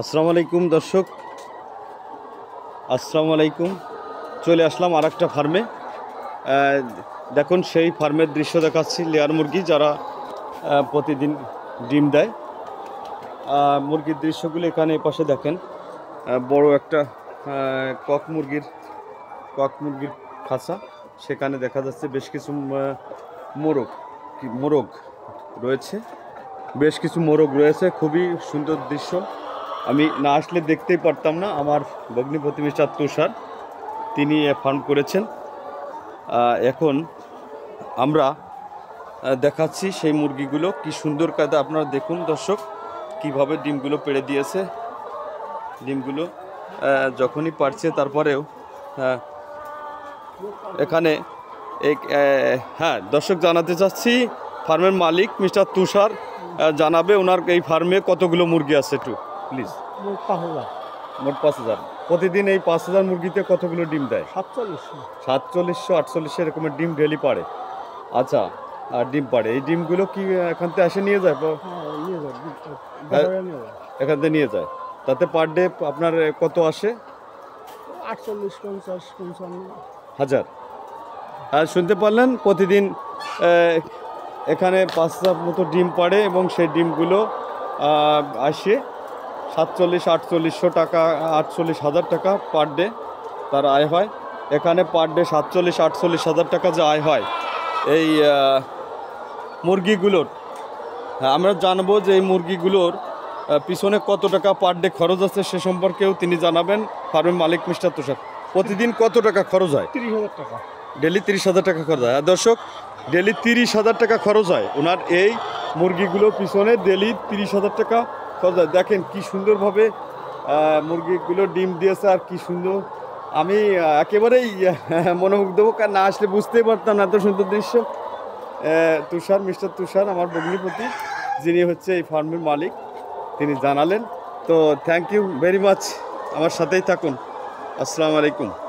আসসালামু আলাইকুম দর্শক, আসসালামু আলাইকুম। চলে আসলাম আর একটা ফার্মে। দেখুন সেই ফার্মের দৃশ্য দেখাচ্ছি। লেয়ার মুরগি যারা প্রতিদিন ডিম দেয়, মুরগির দৃশ্যগুলো এখানে এপাশে দেখেন। বড় একটা কক মুরগির খাঁচা, সেখানে দেখা যাচ্ছে বেশ কিছু মোরগ রয়েছে, খুবই সুন্দর দৃশ্য। আমি না আসলে দেখতেই পারতাম না। আমার ভগ্নিপতি মিস্টার তুষার, তিনি ফার্ম করেছেন। এখন আমরা দেখাচ্ছি সেই মুরগিগুলো কি সুন্দর কায়দা। আপনারা দেখুন দর্শক, কিভাবে ডিমগুলো পেড়ে দিয়েছে। ডিমগুলো যখনই পারছে, তারপরেও এখানে হ্যাঁ দর্শক, জানাতে চাচ্ছি ফার্মের মালিক মিস্টার তুষার জানাবে ওনার এই ফার্মে কতগুলো মুরগি আছে। একটু প্লিজ। মোট 5,000। প্রতিদিন এই 5,000 মুরগিতে কতগুলো ডিম দেয়? 4700 4800 এরকমের ডিম ডেলি পারে। আচ্ছা, আর ডিম পারে। এই ডিমগুলো কি এখান থেকে এসে নিয়ে যায়? এখান থেকে নিয়ে যায়। তাতে পার ডে আপনার কত আসে? 48-50-55 হাজার। আর শুনতে পারলেন, প্রতিদিন এখানে 5,000 মতো ডিম পাড়ে এবং সেই ডিমগুলো আসে 47-4800 টাকা, 48,000 টাকা পার ডে তার আয় হয়। এখানে পার ডে 47-48,000 টাকা যে আয় হয় এই মুরগিগুলোর। আমরা জানবো যে এই মুরগিগুলোর পিছনে কত টাকা পার ডে খরচ আছে, সে সম্পর্কেও তিনি জানাবেন ফার্মের মালিক মিস্টার তুষার। প্রতিদিন কত টাকা খরচ হয়? 30,000 টাকা। ডেলি 30,000 টাকা খরচ হয়। আর দর্শক, ডেলি 30,000 টাকা খরচ হয় ওনার এই মুরগিগুলোর পিছনে। ডেলি 30,000 টাকা খরচ হয়। দেখেন কি সুন্দরভাবে মুরগিগুলো ডিম দিয়েছে, আর কি সুন্দর। আমি একেবারেই মনোমুগ্ধকর, না আসলে বুঝতেই পারতাম না এত সুন্দর দৃশ্য। মিস্টার তুষার, আমার ভগ্নিপতি, যিনি হচ্ছে এই ফার্মের মালিক, তিনি জানালেন। তো থ্যাংক ইউ ভেরি মাচ। আমার সাথেই থাকুন। আসসালামু আলাইকুম।